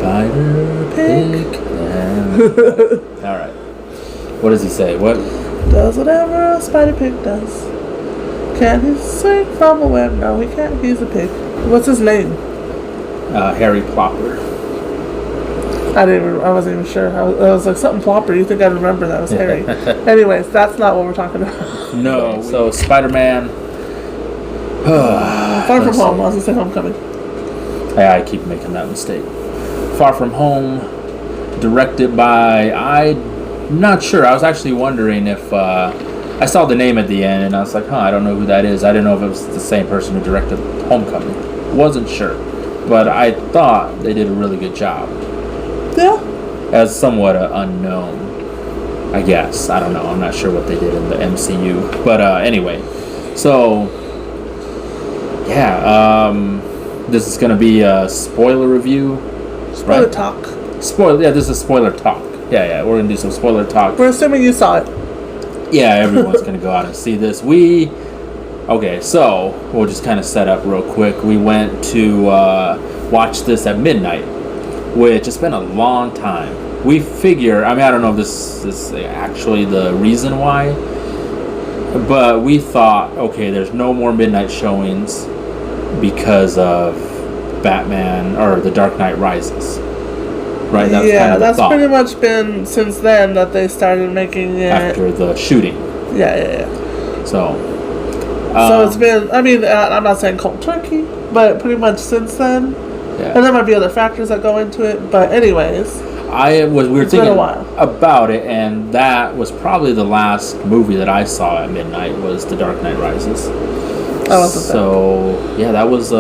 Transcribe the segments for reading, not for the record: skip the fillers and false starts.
Spider Pig. All right. What does he say? What? Does whatever a spider pig does. Can he swing from a web? No, he can't. He's a pig. What's his name? Harry Plopper. I wasn't even sure. I was like, something Plopper. You think I'd remember that was Harry. Anyways, that's not what we're talking about. No. So Spider-Man. Far From Home. I was going to say Homecoming. I keep making that mistake. Far From Home. Directed by... I'm not sure. I was actually wondering if... I saw the name at the end and I was like, I don't know who that is. I didn't know if it was the same person who directed Homecoming. Wasn't sure. But I thought they did a really good job. Yeah. As somewhat unknown, I guess. I don't know. I'm not sure what they did in the MCU. But anyway. So, yeah. This is going to be a spoiler review. Spoiler talk. Yeah, this is spoiler talk. Yeah. We're going to do some spoiler talk. We're assuming you saw it. Yeah, everyone's going to go out and see this. Okay, so we'll just kind of set up real quick. We went to watch this at midnight, which has been a long time. We figure, I don't know if this is actually the reason why, but we thought, okay, there's no more midnight showings because of Batman or The Dark Knight Rises. Right? That's pretty much been since then that they started making it. After the shooting. Yeah. So it's been, I'm not saying cold turkey, but pretty much since then. Yeah. And there might be other factors that go into it, but anyways. We were thinking about it, and that was probably the last movie that I saw at midnight was The Dark Knight Rises. That was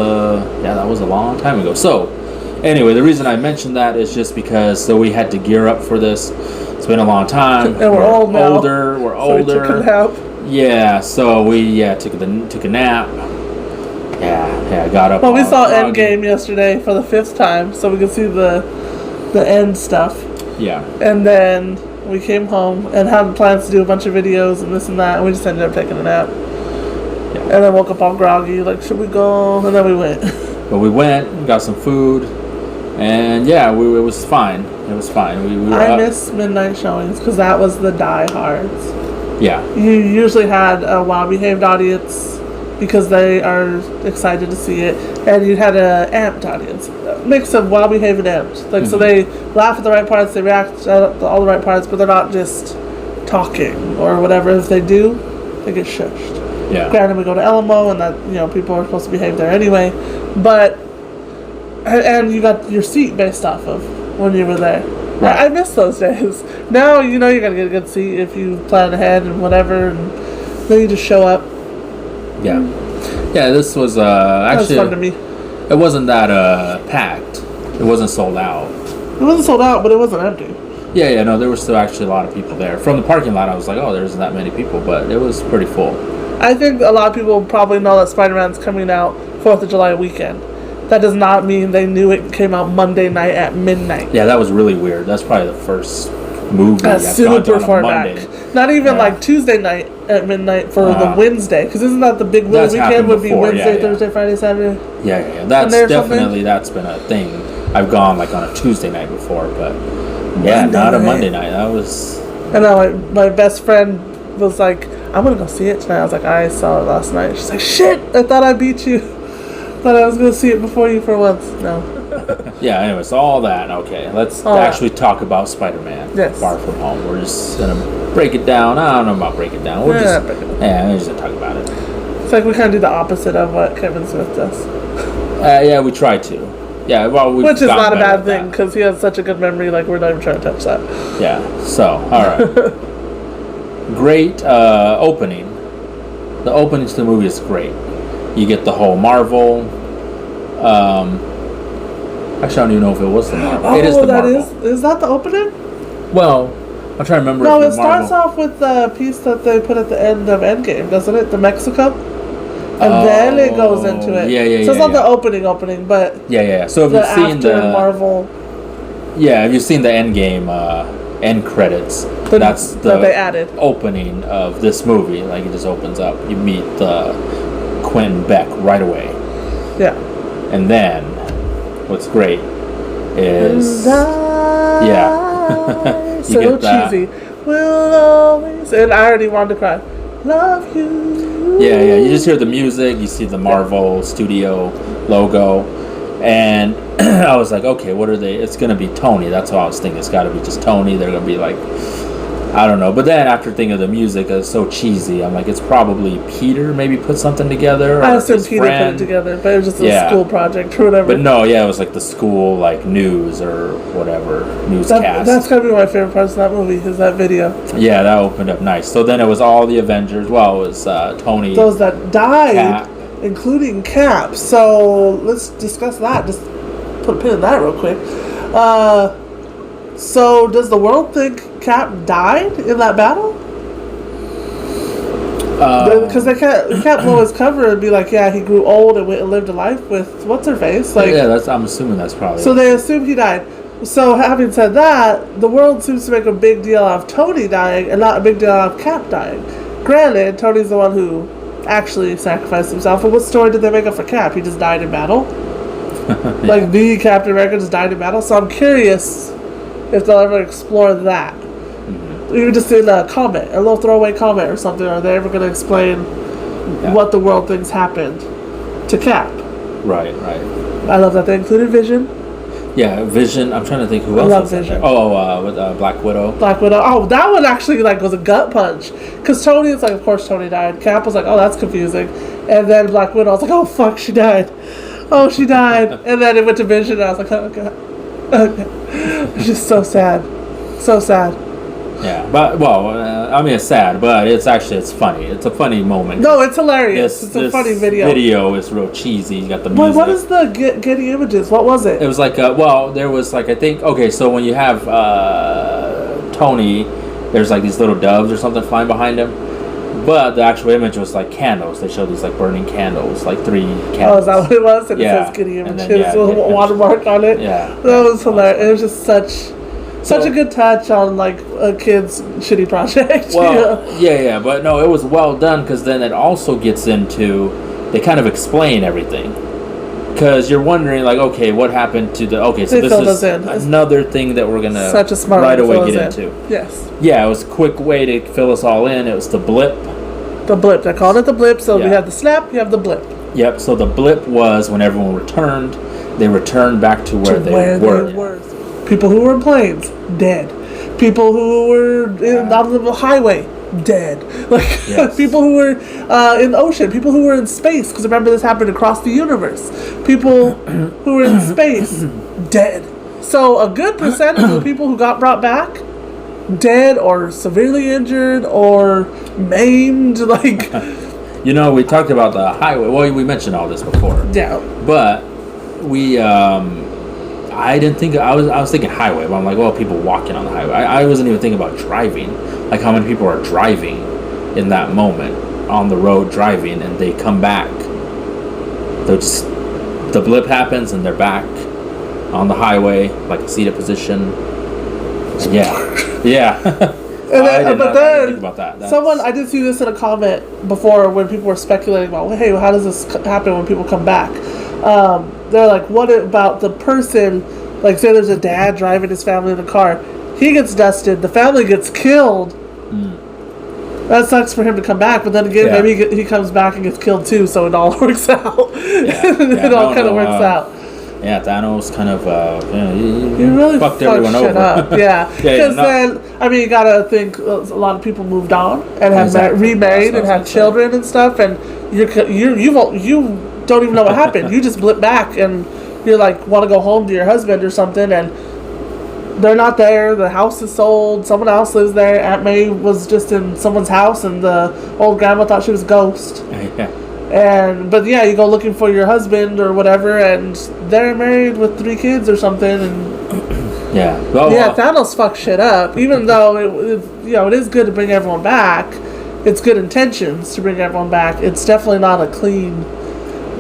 a long time ago. So anyway, the reason I mentioned that is just because we had to gear up for this. It's been a long time. And we're old now. We're older. So we took a nap. Yeah, so we took a nap. Yeah, got up. Well, we saw Endgame yesterday for the 5th time, so we could see the end stuff. Yeah. And then we came home and had plans to do a bunch of videos and this and that, and we just ended up taking a nap. Yeah. And then woke up all groggy, like, should we go? And then we went. But we went, got some food. And it was fine. It was fine. We were I miss midnight showings because that was the diehards. Yeah. You usually had a well-behaved audience because they are excited to see it, and you had a amped audience, a mix of well-behaved and amped. Like so, they laugh at the right parts, they react at all the right parts, but they're not just talking or whatever. If they do, they get shushed. Yeah. Granted, we go to Alamo, and that people are supposed to behave there anyway, but. And you got your seat based off of when you were there. Right. I miss those days. Now, you're going to get a good seat if you plan ahead and whatever, and then you just show up. Yeah. Yeah, this was actually... That was fun to me. It wasn't that packed. It wasn't sold out. It wasn't sold out, but it wasn't empty. Yeah, no, there were still actually a lot of people there. From the parking lot, I was like, there isn't that many people, but it was pretty full. I think a lot of people probably know that Spider-Man's coming out 4th of July weekend. That does not mean they knew it came out Monday night at midnight. Yeah, that was really weird. That's probably the first movie I've gone to on a Monday. Back. Not even like Tuesday night at midnight for the Wednesday. Because isn't that the big weekend would be Wednesday, Thursday, Friday, Saturday? Yeah. That's been a thing. I've gone like on a Tuesday night before, but not a Monday night. That was... I know, my best friend was like, I'm going to go see it tonight. I was like, I saw it last night. She's like, shit, I thought I beat you. Thought I was going to see it before you for once. No. Anyway, so all that. Okay, let's actually talk about Spider-Man Far From Home. We're just going to break it down. I don't know about break it down. We're just going to talk about it. It's like we kind of do the opposite of what Kevin Smith does. We try to. Yeah, well, which is not a bad thing because he has such a good memory. Like, we're not even trying to touch that. Yeah, so, all right. Great opening. The opening to the movie is great. You get the whole Marvel. Actually, I don't even know if it was the Marvel. It is the Marvel. Is that the opening? Well, I'm trying to remember. No, it starts off with the piece that they put at the end of Endgame, doesn't it? The Mexico. And then it goes into it. Yeah. So it's not the opening, but yeah. So if you've seen the Marvel. Yeah, if you've seen the Endgame end credits, that's the they added opening of this movie. Like, it just opens up. You meet Quentin Beck right away. Yeah. And then, what's great is yeah. You so get that. cheesy. We'll always, and I already wanted to cry. Love you. Yeah. You just hear the music. You see the Marvel Studio logo, and I was like, okay, what are they? It's gonna be Tony. That's what I was thinking. It's got to be just Tony. They're gonna be like, I don't know. But then after thinking of the music, it's so cheesy. I'm like, it's probably Peter maybe put something together. Or I assumed his Peter friend. put it together, but it was just a school project or whatever. But no, it was like the school like news or whatever newscast. That's gotta be my favorite part of that movie. Is that video? Yeah, that opened up nice. So then it was all the Avengers. Well, it was Tony. Those that died, Cap. including Cap. So let's discuss that. Just put a pin in that real quick. So does the world think Cap died in that battle? Because they can't blow his cover and be like, yeah, he grew old and went and lived a life with what's her face. Like, yeah, I'm assuming that's probably. So they assume he died. So having said that, the world seems to make a big deal out of Tony dying and not a big deal out of Cap dying. Granted, Tony's the one who actually sacrificed himself. And what story did they make up for Cap? He just died in battle. Like the Captain America just died in battle. So I'm curious if they'll ever explore that. Even just in a comment, a little throwaway comment or something. Are they ever going to explain what the world thinks happened to Cap? Right. I love that they included Vision. Yeah, Vision. I'm trying to think who else. I love Vision. With Black Widow. Black Widow. Oh, that one actually was a gut punch. Because Tony is like, of course Tony died. Cap was like, oh, that's confusing. And then Black Widow, I was like, oh, fuck, she died. Oh, she died. And then it went to Vision, and I was like, oh, God. Okay. It's just so sad. So sad. Yeah, but it's sad, but it's funny. It's a funny moment. No, it's hilarious. It's a funny video. Video is real cheesy. You got the music. What is the Getty Images? What was it? It was like there was like I think so when you have Tony, there's like these little doves or something flying behind him, but the actual image was like candles. They showed these like burning candles, like 3 candles. Oh, is that what it was? And it says Getty Images with a watermark on it. Yeah, that was hilarious. It was just such a good touch on like a kid's shitty project. Well, yeah, but no, it was well done because then it also gets into they kind of explain everything because you're wondering like, okay, what happened to so this is another thing that we're gonna right away get into. Yes. Yeah, it was a quick way to fill us all in. It was the blip. The blip. They called it the blip. So we have the snap. You have the blip. Yep. So the blip was when everyone returned. They returned back to where they were. People who were in planes, dead. People who were on the highway, dead. Like people who were in the ocean, people who were in space. Because remember, this happened across the universe. People who were in space, dead. So a good percentage of the people who got brought back, dead or severely injured or maimed. Like, we talked about the highway. Well, we mentioned all this before. Yeah, but we. I didn't think I was thinking highway, but I'm like, well, people walking on the highway. I wasn't even thinking about driving, like how many people are driving in that moment on the road driving, and they come back. The blip happens, and they're back on the highway, like a seated position. Yeah. And then, but then think about that. I did see this in a comment before when people were speculating about, hey, how does this happen when people come back? They're like, what about the person, like say there's a dad driving his family in the car, he gets dusted, the family gets killed. That sucks for him to come back, but then again, maybe he comes back and gets killed too, so it all works out. It all kind of works out. Yeah, Thanos kind of he really fucked everyone shit over. Up. Yeah, because then you gotta think a lot of people moved on and have remarried and have children and stuff, and you don't even know what happened. You just blip back and you're like, want to go home to your husband or something, and they're not there. The house is sold. Someone else lives there. Aunt May was just in someone's house, and the old grandma thought she was a ghost. But you go looking for your husband or whatever, and they're married with 3 kids or something, and Thanos fucked shit up. Even though it is good to bring everyone back, it's good intentions to bring everyone back. It's definitely not a clean.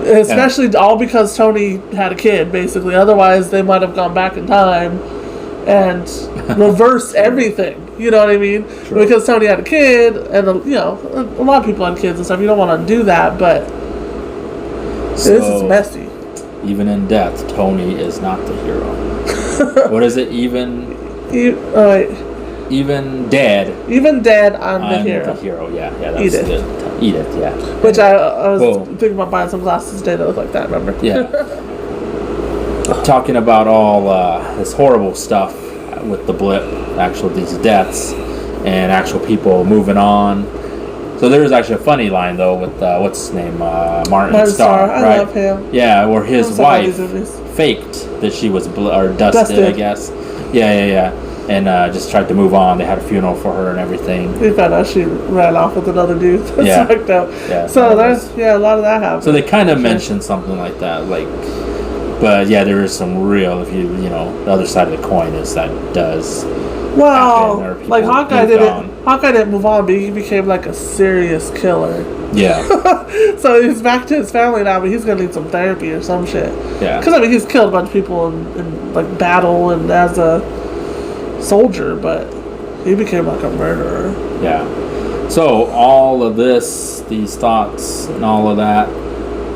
Especially all because Tony had a kid, basically. Otherwise, they might have gone back in time and reversed everything. You know what I mean? True. Because Tony had a kid, and a lot of people had kids and stuff. You don't want to do that, but this is messy. Even in death, Tony is not the hero. What is it? Even wait. Even dead. Even dead, I'm the hero. The hero. Yeah, that's Edith. good. Edith. Yeah. Which I was thinking about buying some glasses today that look like that. Remember? Yeah. Talking about all this horrible stuff with the blip, these deaths, and actual people moving on. So there was actually a funny line though with what's his name, Martin Starr, right? I love him. Yeah, where his wife faked that she was dusted, I guess. Yeah. And just tried to move on. They had a funeral for her and everything. We found out she ran off with another dude. Yeah. Fucked up. Yeah. So there's a lot of that happened. So they kind of mentioned something like that, but yeah, there is some real. If the other side of the coin is that does. Well, like Hawkeye didn't move on, but he became like a serious killer. Yeah. So he's back to his family now, but he's gonna need some therapy or some shit. Yeah. Because he's killed a bunch of people in like battle and as a soldier, but he became like a murderer. Yeah. So all of these thoughts and all of that,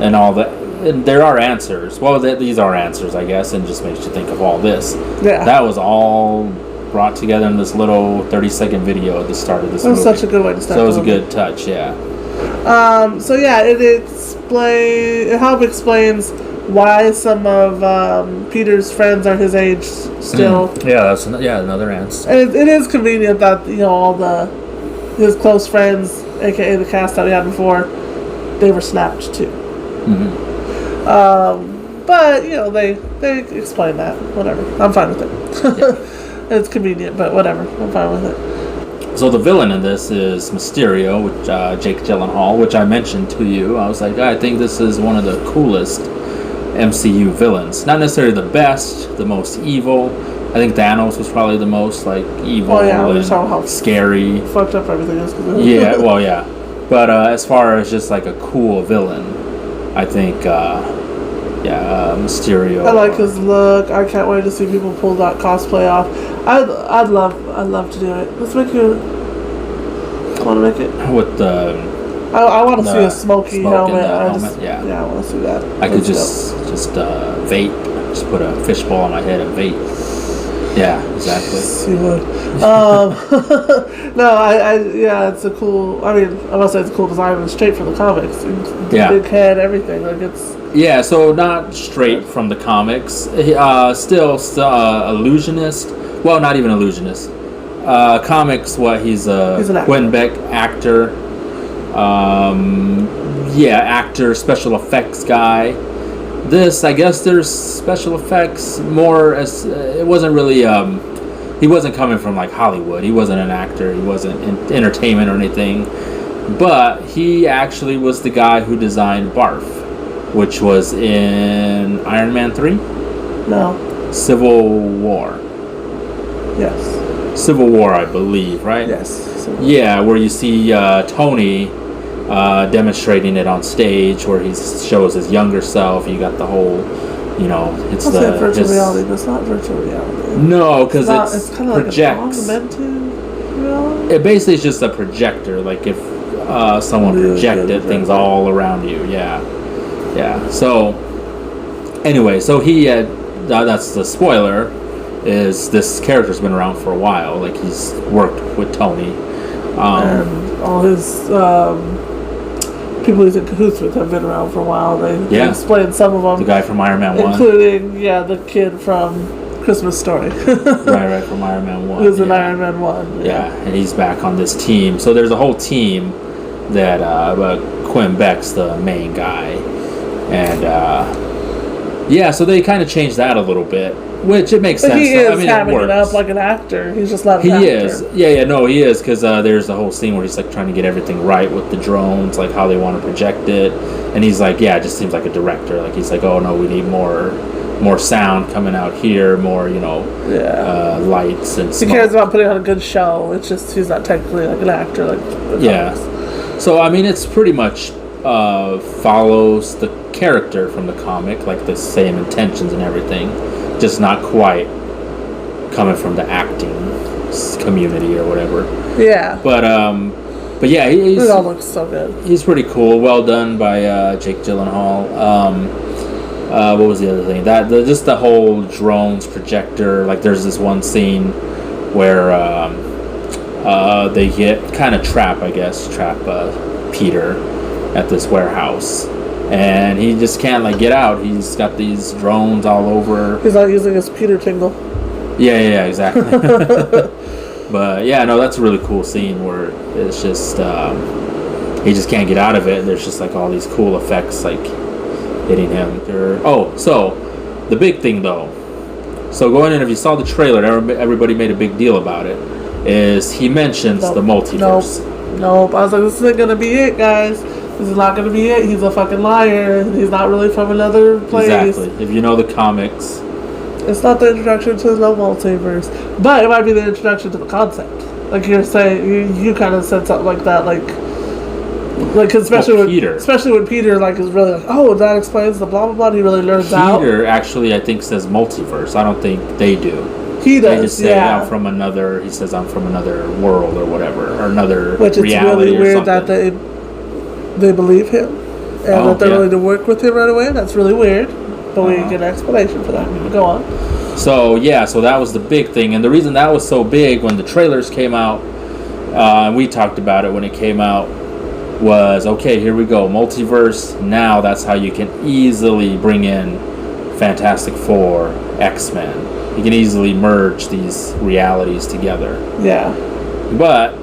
and there are answers. Well, these are answers, I guess, and just makes you think of all this. Yeah. That was all brought together in this little 30-second video at the start of this movie. That was such a good way to start. So it was a good touch, yeah. So yeah, it helps explains why some of Peter's friends are his age still. Yeah, that's another answer. And it is convenient that all his close friends, aka the cast that we had before, they were snapped too. Mm-hmm. But they explain that. Whatever, I'm fine with it. Yeah. It's convenient, but whatever, I'm fine with it. So the villain in this is Mysterio, with Jake Gyllenhaal, which I mentioned to you. I was like, I think this is one of the coolest MCU villains. Not necessarily the best, the most evil. I think Thanos was probably the most evil and scary. Fucked up everything else. Yeah, well, yeah. But as far as just a cool villain, I think, Mysterio. I like his look. I can't wait to see people pull that cosplay off. I'd love to do it. Let's make it. Want to make it? With the. I want to see a smoky helmet. I want to see that. I could just vape. Just put a fishbowl on my head and vape. Yeah, exactly. You would. No, it's a cool. I mean, I must say it's a cool design. It's straight from the comics. Big head, everything. It's. Yeah, so not straight from the comics. Still illusionist. Well, not even illusionist. Comics. He's an actor. Quentin Beck actor. Actor, special effects guy. This, I guess, there's special effects more as it wasn't really. He wasn't coming from Hollywood. He wasn't an actor. He wasn't in entertainment or anything. But he actually was the guy who designed Barf, which was in Iron Man 3? No. Civil War. Yes. Civil War, I believe, right? Yes. Yeah, where you see Tony demonstrating it on stage, where he shows his younger self. You got the whole, it's virtual reality, but it's not virtual reality. No, because it's kind of projects. Like augmented reality? It basically is just a projector, if someone projected things all around you. Yeah. So anyway, so he had. That's the spoiler. Is this character's been around for a while? He's worked with Tony, and all his people he's in cahoots with have been around for a while. They explained some of them. The guy from Iron Man 1, including the kid from Christmas Story. right from Iron Man 1. Who's in Iron Man 1? Yeah, and he's back on this team. So there's a whole team that Quentin Beck's the main guy. And, so they kind of changed that a little bit, which it makes sense. He is hamming it up like an actor. He's just not an actor. He is. No, he is, because there's the whole scene where he's, trying to get everything right with the drones, how they want to project it. And he's it just seems like a director. He's oh, no, we need more sound coming out here, more, lights and smoke. He cares about putting on a good show. It's just he's not technically an actor. So, I mean, it's pretty much follows the character from the comic, the same intentions and everything, just not quite coming from the acting community or whatever. Yeah. But it all looks so good. He's pretty cool. Well done by Jake Gyllenhaal. what was the other thing? Just the whole drones projector. Like there's this one scene where they get kind of trap Peter at this warehouse, and he just can't like get out. He's got these drones all over. He's not using his Peter Tingle. Yeah, exactly. But yeah, no, that's a really cool scene where it's just he just can't get out of it. And there's just like all these cool effects like hitting him. So the big thing though. So going in, if you saw the trailer, everybody made a big deal about it. Is he mentions the multiverse? Nope. I was like, this isn't gonna be it, guys. This is not gonna be it. He's a fucking liar. He's not really from another place. Exactly. If you know the comics. It's not the introduction to the multiverse, but it might be the introduction to the concept. Like you're saying, you kind of said something like that, like especially when Peter like is really like, oh, that explains the blah blah blah. He really learns out. Peter actually, I think, says multiverse. I don't think they do. He does. They just say I'm from another. He says I'm from another world or whatever, or another which reality. Which it's really weird that they believe him and that they're willing to work with him right away. That's really weird. But we get an explanation for that. Go on. So that was the big thing, and the reason that was so big when the trailers came out, we talked about it when it came out, was okay. Here we go, multiverse. Now that's how you can easily bring in Fantastic Four, X-Men. You can easily merge these realities together. Yeah. But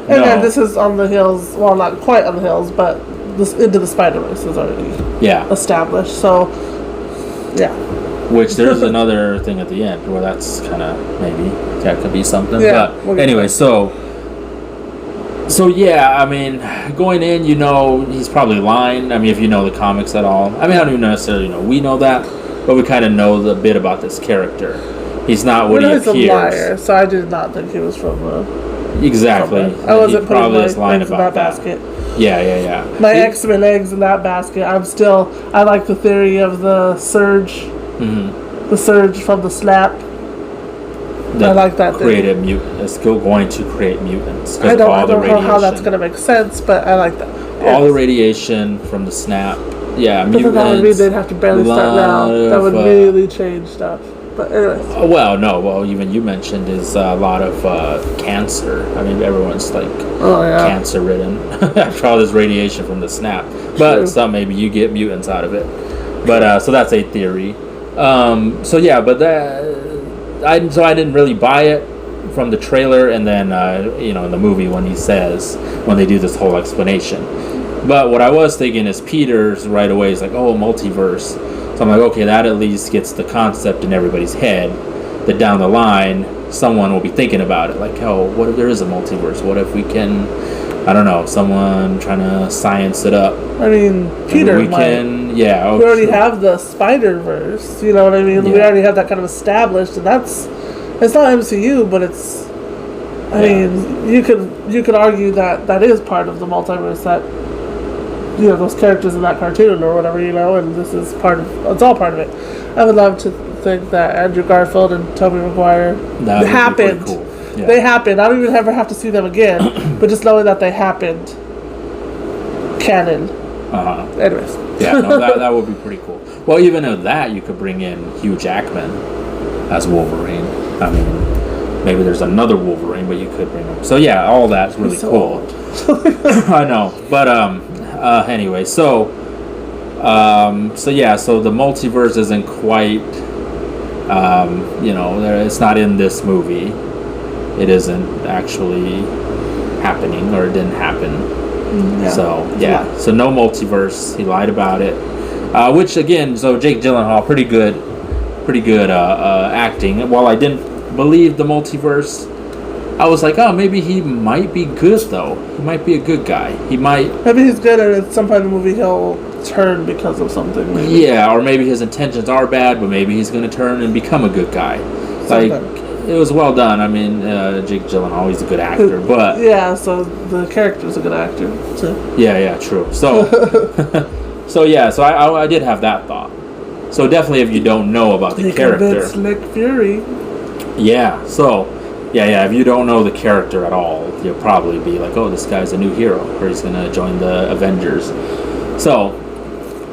then this is on the hills. Well, not quite on the hills, but this Into the Spider-Verse is already established. So. Yeah. Which there's another thing at the end where that's kind of maybe that could be something. Yeah, but anyway, so yeah, I mean, going in, he's probably lying. I mean, if you know the comics at all. I mean, I don't even necessarily know. We know that, but we kind of know the bit about this character. He's not what he appears. He's a liar, so I did not think he was from exactly. I wasn't putting my eggs in that basket. Yeah. My X-Men eggs in that basket. I like the theory of the surge. Mm-hmm. The surge from the snap. I like that theory. It's still going to create mutants. I don't know how that's going to make sense, but I like that. All the radiation from the snap. Yeah, but mutants. That would mean they'd have to barely start now. That would really change stuff. But anyways. Even you mentioned is a lot of cancer. I mean, everyone's like cancer ridden after all this radiation from the snap. But some maybe you get mutants out of it. But so that's a theory. I didn't really buy it from the trailer, and then in the movie when they do this whole explanation. But what I was thinking is Peter's right away is like, oh, multiverse. So I'm like, okay, that at least gets the concept in everybody's head that down the line, someone will be thinking about it. Like, oh, what if there is a multiverse? What if we can, I don't know, someone trying to science it up? I mean, Peter we already have the Spider-Verse, you know what I mean? Yeah. We already have that kind of established, and it's not MCU, but it's, I mean, you could argue that is part of the multiverse, that those characters in that cartoon or whatever, and this is it's all part of it. I would love to think that Andrew Garfield and Tobey Maguire happened. Cool. Yeah. They happened. I don't even ever have to see them again, but just knowing that they happened, canon. Anyways. Yeah, no, that would be pretty cool. Well, even of that, you could bring in Hugh Jackman as Wolverine. I mean, maybe there's another Wolverine, but you could bring him. So yeah, all that's really cool. I know, but anyway, so the multiverse isn't quite, it's not in this movie. It isn't actually happening, or it didn't happen. Yeah. So no multiverse. He lied about it. Which again, so Jake Gyllenhaal, pretty good acting. While I didn't believe the multiverse, I was like, oh, maybe he might be good though. He might be a good guy. Maybe he's good, and at some point in the movie he'll turn because of something. Maybe. Yeah, or maybe his intentions are bad, but maybe he's going to turn and become a good guy. It was well done. I mean, Jake Gyllenhaal, he's a good actor, but so the character's a good actor too. Yeah, true. So, so I did have that thought. So definitely, if you don't know about the character, Nick Fury. Yeah. So. Yeah, if you don't know the character at all, you'll probably be like, oh, this guy's a new hero, or he's going to join the Avengers. So,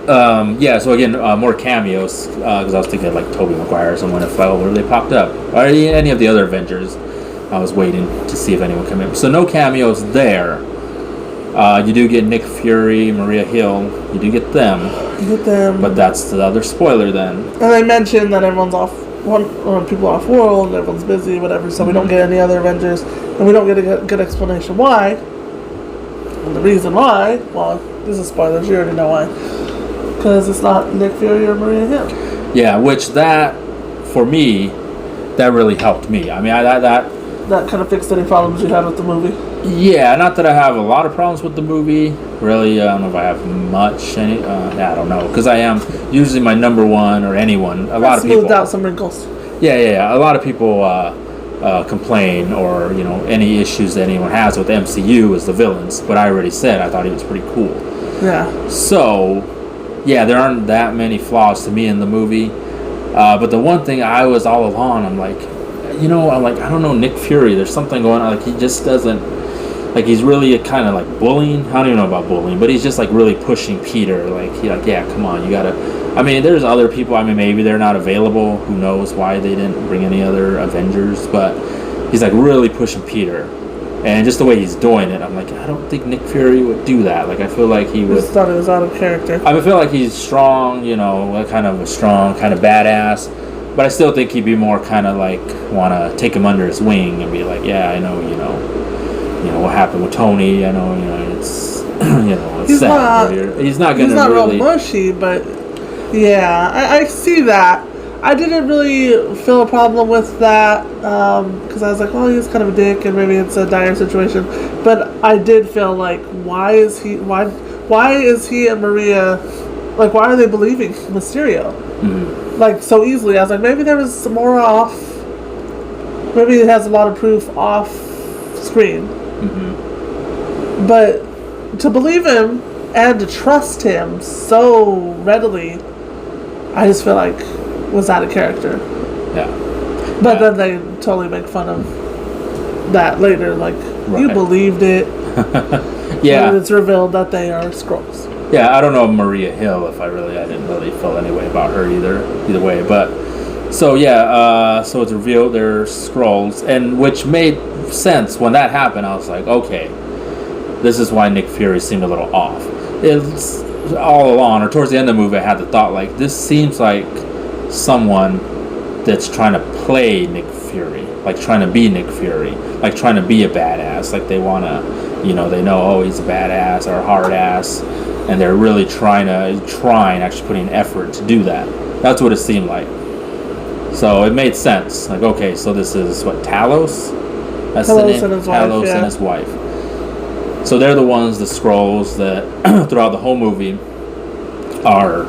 Yeah, so again, more cameos, because I was thinking like Tobey Maguire or someone, if they popped up. Or any of the other Avengers. I was waiting to see if anyone came in. So no cameos there. You do get Nick Fury, Maria Hill. You do get them. Get them. But that's the other spoiler then. And they mentioned that everyone's off, people off world, everyone's busy, whatever, so we don't get any other Avengers, and we don't get a good explanation why. And the reason why, well, this is spoilers, you already know why. Because it's not Nick Fury or Maria Hill. Yeah, which that, for me, that really helped me. I mean, that kind of fixed any problems you had with the movie. Yeah, not that I have a lot of problems with the movie. Really, I don't know if I have much. I don't know, because I am usually my number one or anyone. A lot of people smoothed out some wrinkles. Yeah. A lot of people complain, or any issues that anyone has with the MCU is the villains. But I already said I thought he was pretty cool. Yeah. So, yeah, there aren't that many flaws to me in the movie. But the one thing I was all along, I'm like, I don't know, Nick Fury, there's something going on, like, he just doesn't, like, he's really kind of, like, bullying, I don't even know about bullying, but he's just, like, really pushing Peter, yeah, come on, you gotta, I mean, there's other people, I mean, maybe they're not available, who knows why they didn't bring any other Avengers, but he's, like, really pushing Peter, and just the way he's doing it, I'm like, I don't think Nick Fury would do that, like, I feel like he would. I just thought it was out of character. I feel like he's strong, kind of a strong, kind of badass. But I still think he'd be more kind of like want to take him under his wing and be like, yeah, I know, what happened with Tony. I know, it's, it's he's sad. He's not going to really. He's not real mushy, but yeah, I see that. I didn't really feel a problem with that because I was like, oh, he's kind of a dick, and maybe it's a dire situation. But I did feel like, why is he and Maria, like, why are they believing Mysterio? Mm-hmm. Like, so easily. I was like, maybe there was some more off. Maybe it has a lot of proof off screen. Mm-hmm. But to believe him and to trust him so readily, I just feel like was out of character. Yeah. But then they totally make fun of that later. Like, you believed it. Yeah. And it's revealed that they are Skrulls. Yeah, I don't know Maria Hill I didn't really feel any way about her either way, but so yeah, so it's revealed they're Skrulls, and which made sense when that happened. I was like, okay, this is why Nick Fury seemed a little off. It's all along, or towards the end of the movie, I had the thought, like, this seems like someone that's trying to play Nick Fury, like trying to be Nick Fury, like trying to be a badass, like they want to, they know, oh, he's a badass or a hard ass. And they're really trying, actually putting effort to do that. That's what it seemed like. So it made sense. Like, okay, so this is what, Talos? That's the name. Talos and his wife. So they're the ones, the Skrulls, that throughout the whole movie are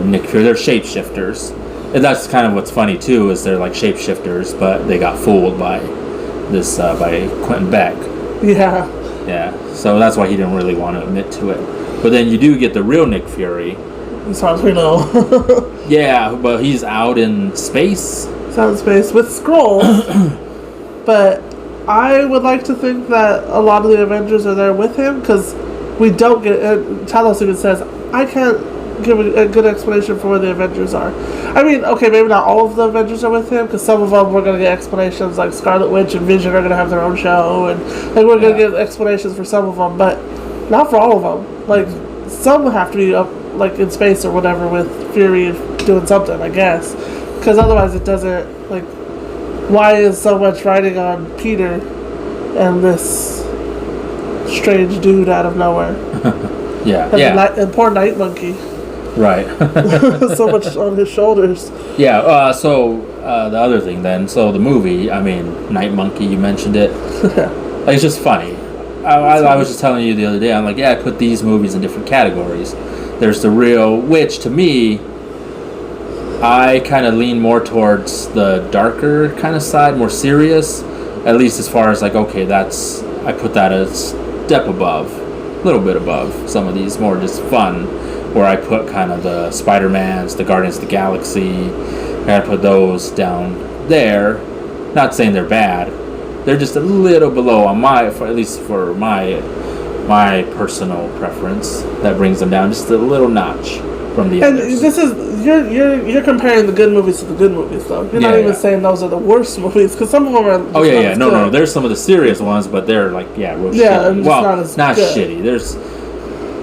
Nick Fury. They're shapeshifters. And that's kind of what's funny too, is they're like shapeshifters, but they got fooled by by Quentin Beck. Yeah. Yeah. So that's why he didn't really want to admit to it. But then you do get the real Nick Fury. As far as we know. Yeah, but he's out in space. He's out in space with Skrulls. But I would like to think that a lot of the Avengers are there with him, because we don't get... Talos even says, I can't give a good explanation for where the Avengers are. I mean, okay, maybe not all of the Avengers are with him, because some of them we're going to get explanations, like Scarlet Witch and Vision are going to have their own show, and like we're going to get explanations for some of them, but not for all of them. Like, some have to be up, like, in space or whatever with Fury doing something, I guess. Because otherwise it doesn't, like, why is so much riding on Peter and this strange dude out of nowhere? And poor Night Monkey. Right. So much on his shoulders. Yeah, so the other thing then, so the movie, I mean, Night Monkey, you mentioned it. Like, it's just funny. I was just telling you the other day, I'm like, yeah, I put these movies in different categories. There's the real, which to me, I kind of lean more towards the darker kind of side, more serious, at least as far as like, okay, I put that as step above, a little bit above some of these more just fun, where I put kind of the Spider-Mans, the Guardians of the Galaxy, I put those down there. Not saying they're bad. They're just a little below on at least for my my personal preference that brings them down just a little notch from the And others. this is you're comparing the good movies to the good movies, though. You're not even saying those are the worst movies, because some of them are. Oh yeah, no. There's some of the serious ones, but they're like real shitty. Well, not shitty. There's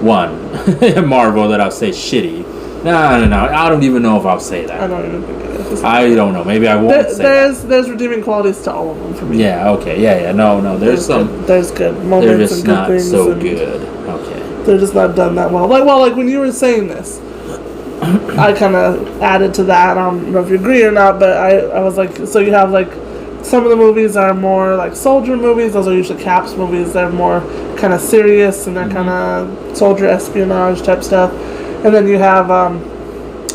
one Marvel that I'll say shitty. No. I don't even know if I'll say that. I don't even think it is. I don't know. Maybe I won't say that. There's redeeming qualities to all of them for me. Yeah. Okay. Yeah. No. There's some. There's good moments they're just and good not things. So good. Okay. They're just not done that well. Like when you were saying this, I kind of added to that. I don't know if you agree or not, but I was like, so you have like some of the movies are more like soldier movies. Those are usually Cap's movies. They're more kind of serious and they're kind of soldier espionage type stuff. And then you have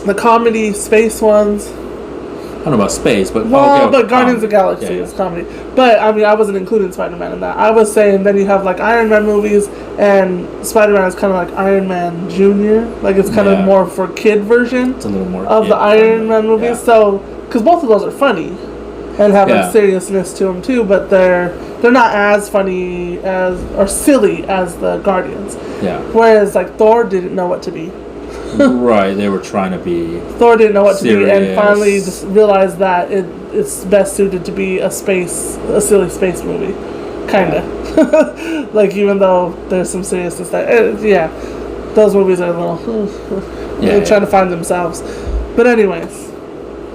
the comedy space ones. I don't know about space, but but Guardians of the Galaxy is comedy. But I mean, I wasn't including Spider-Man in that. I was saying then you have like Iron Man movies, and Spider-Man is kind of like Iron Man Junior. Like it's kind of more for kid version. It's a little more of the Iron Man movies. Yeah. So because both of those are funny and have like seriousness to them too, but they're not as funny as or silly as the Guardians. Yeah. Whereas like Thor didn't know what to be. Right, they were trying to be. Thor didn't know what to be, and finally just realized that it's best suited to be a silly space movie, kinda. Yeah. Like even though there's some seriousness, those movies are a little. They're trying to find themselves, but anyways.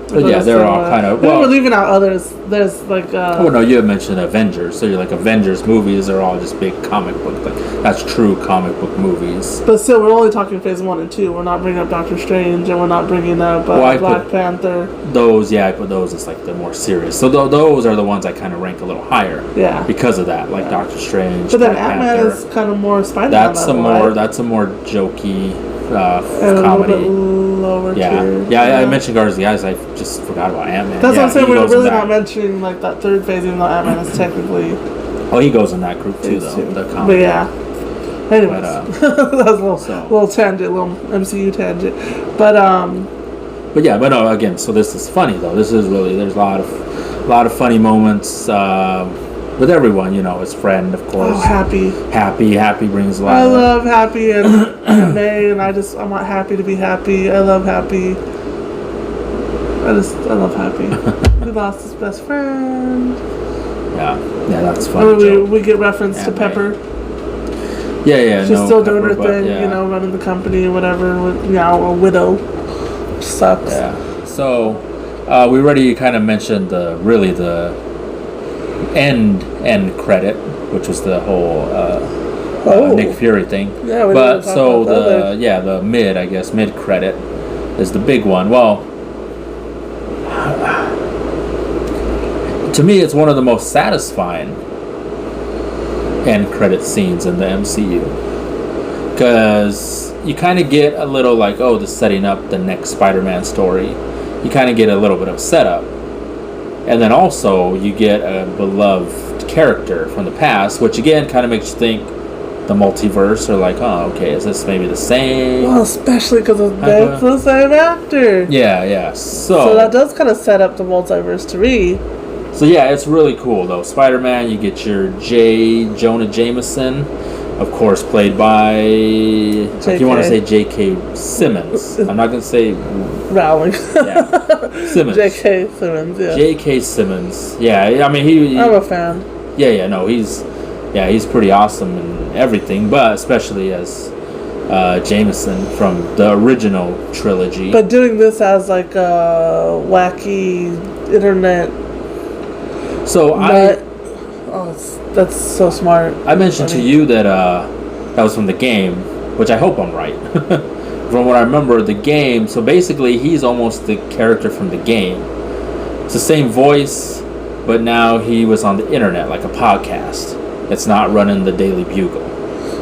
But yeah, they're all kind of. Well, we're leaving out others. There's like. Oh no, you had mentioned Avengers, so you're like Avengers movies are all just big comic book. Like that's true comic book movies. But still, we're only talking Phase 1 and 2. We're not bringing up Doctor Strange, and we're not bringing up Black Panther. Those, I put those as like the more serious. So those are the ones I kind of rank a little higher. Yeah. Because of that, like Doctor Strange. But then Ant-Man is kind of more Spider-Man. That's a more jokey. Comedy. Lower tier. I mentioned Guardians of the Galaxy. I just forgot about Ant-Man. That's what I'm saying. We're really not mentioning like that third phase, even though Ant-Man is technically. Oh, he goes in that group too, though. The comedy. But yeah. Anyways, that was a little tangent, little MCU tangent, but no. Again, so this is funny though. This is really there's a lot of funny moments. With everyone, his friend, of course. Oh, Happy. Happy brings a lot. I love Happy and May, and I want Happy to be happy. I love Happy. I love Happy. He lost his best friend. Yeah, that's funny. We get reference to Pepper. Yeah. She's still doing her thing, running the company or whatever. A widow. Sucks. Yeah. So, we already kind of mentioned the end credit, which was the whole Nick Fury thing. Yeah, but so the mid credit is the big one. Well, to me, it's one of the most satisfying end credit scenes in the MCU because you kind of get a little like, the setting up the next Spider-Man story. You kind of get a little bit of setup. And then also, you get a beloved character from the past, which again kind of makes you think the multiverse, or like, is this maybe the same? Well, especially because it's the same actor. Yeah. So that does kind of set up the multiverse to me. So yeah, it's really cool though. Spider-Man, you get your J. Jonah Jameson, of course, played by. If you want to say J.K. Simmons, I'm not gonna say Rowling. Yeah, Simmons. J.K. Simmons. Yeah. J.K. Simmons. Yeah, I mean he I'm a fan. Yeah. No, he's pretty awesome and everything, but especially as Jameson from the original trilogy. But doing this as like a wacky internet. So that's so smart. I mentioned to you that that was from the game, which I hope I'm right. From what I remember, the game. So basically, he's almost the character from the game. It's the same voice, but now he was on the internet, like a podcast. It's not running the Daily Bugle.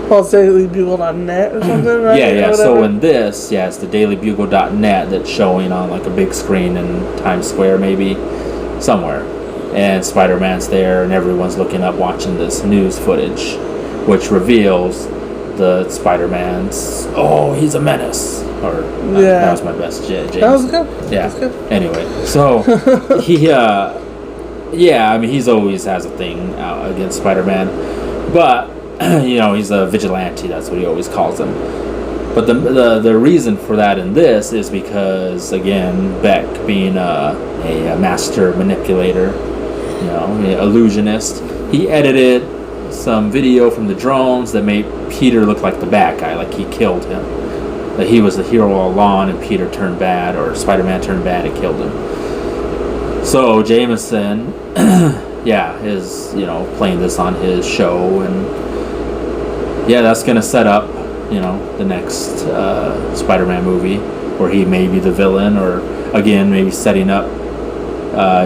Well, it's dailybugle.net or something, right? Yeah. So in this, it's the dailybugle.net that's showing on like a big screen in Times Square, maybe somewhere. And Spider-Man's there, and everyone's looking up, watching this news footage, which reveals the Spider-Man's. Oh, he's a menace. Or that was my best, James. That was good. Yeah. That was good. Anyway, so he, I mean, he's always has a thing against Spider-Man, but he's a vigilante. That's what he always calls him. But the reason for that in this is because, again, Beck being a master manipulator, illusionist, he edited some video from the drones that made Peter look like the bad guy, like he killed him. That he was the hero all along and Peter turned bad, or Spider-Man turned bad and killed him. So Jameson, is, playing this on his show, and that's going to set up, the next Spider-Man movie, where he may be the villain, or again, maybe setting up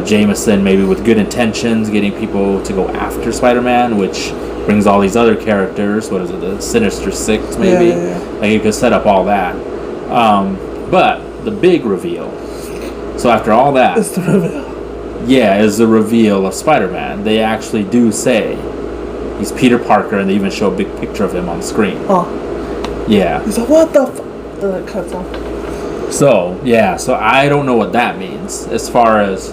Jameson maybe with good intentions, getting people to go after Spider-Man, which brings all these other characters. What is it, the Sinister Six, maybe? Yeah. Like, you could set up all that. But the big reveal. So after all that, It's the reveal. is the reveal of Spider-Man. They actually do say he's Peter Parker, and they even show a big picture of him on the screen. Oh. Yeah. He's like, what the f... And it cuts off. So I don't know what that means as far as...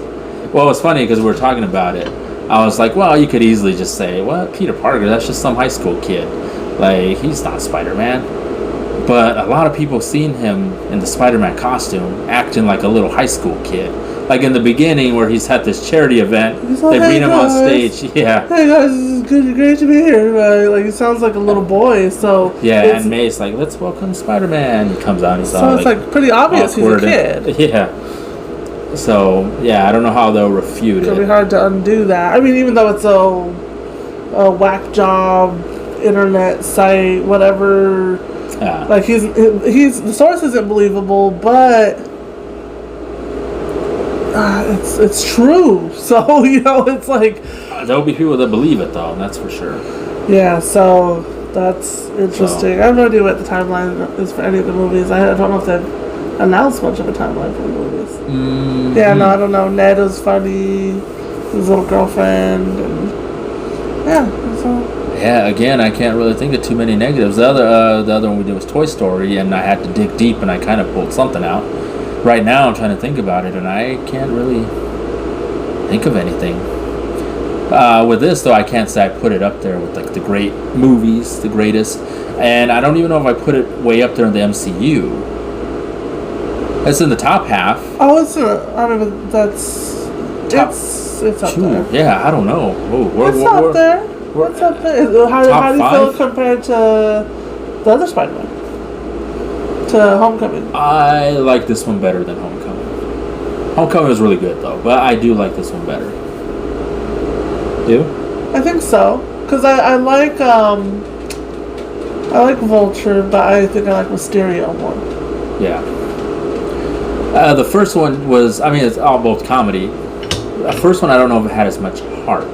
Well, it's funny because we were talking about it. I was like, well, you could easily just say, what, Peter Parker, that's just some high school kid. Like, he's not Spider-Man. But a lot of people seen him in the Spider-Man costume acting like a little high school kid. Like in the beginning where he's at this charity event, like, they bring "Hey, him on guys. stage. Yeah. Hey guys, it's great to be here. Like, he sounds like a little boy, so... Yeah, and May's like, let's welcome Spider-Man. He comes out and he's So all it's like pretty obvious he's a kid. Yeah. So, I don't know how they'll refute It's gonna be it. hard to undo that. I mean, even though it's a whack job, internet site, whatever... Yeah. Like, he's the source isn't believable, but it's true. So it's like There'll be people that believe it, though, that's for sure. yeah. So that's interesting. I have no idea what the timeline is for any of the movies. I don't know if they've announced much of a timeline for the movies. Mm-hmm. Yeah, no, I don't know. Ned is funny, his little girlfriend, and so. Yeah, again, I can't really think of too many negatives. The other one we did was Toy Story, and I had to dig deep, and I kind of pulled something out. Right now, I'm trying to think about it, and I can't really think of anything. With this, though, I can't say I put it up there with like the great movies, the greatest, and I don't even know if I put it way up there in the MCU. It's in the top half. Oh, I don't know. That's it's up there. Yeah, I don't know. What's up there? What's up there? How do you feel compared to the other Spider-Man? To Homecoming? I like this one better than Homecoming. Homecoming was really good, though, but I do like this one better. Do? I think so. Because I like Vulture, but I think I like Mysterio more. Yeah. The first one was, it's all both comedy. The first one, I don't know if it had as much heart.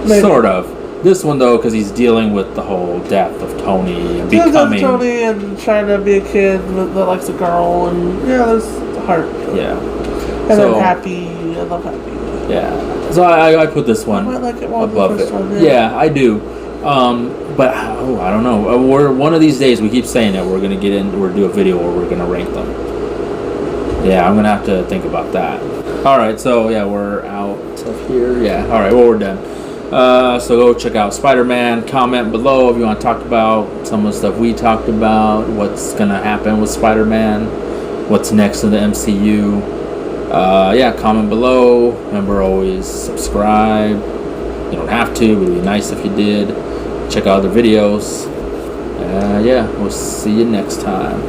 Maybe. Sort of. This one, though, because he's dealing with the whole death of Tony and becoming... Tony and trying to be a kid that likes a girl, and there's heart. Yeah. And then Happy. I love Happy. Yeah. So I put this one I might like it more above than the first it. one, Yeah, I do. But I don't know. We're one of these days, we keep saying that we're going to get in, we're do a video where we're going to rank them. Yeah, I'm going to have to think about that. All right, so we're out of here. Yeah, all right, well, we're done. So go check out Spider-Man. Comment below if you want to talk about some of the stuff we talked about, what's going to happen with Spider-Man, what's next in the MCU. Comment below. Remember, always subscribe. You don't have to, but it would be nice if you did. Check out other videos. We'll see you next time.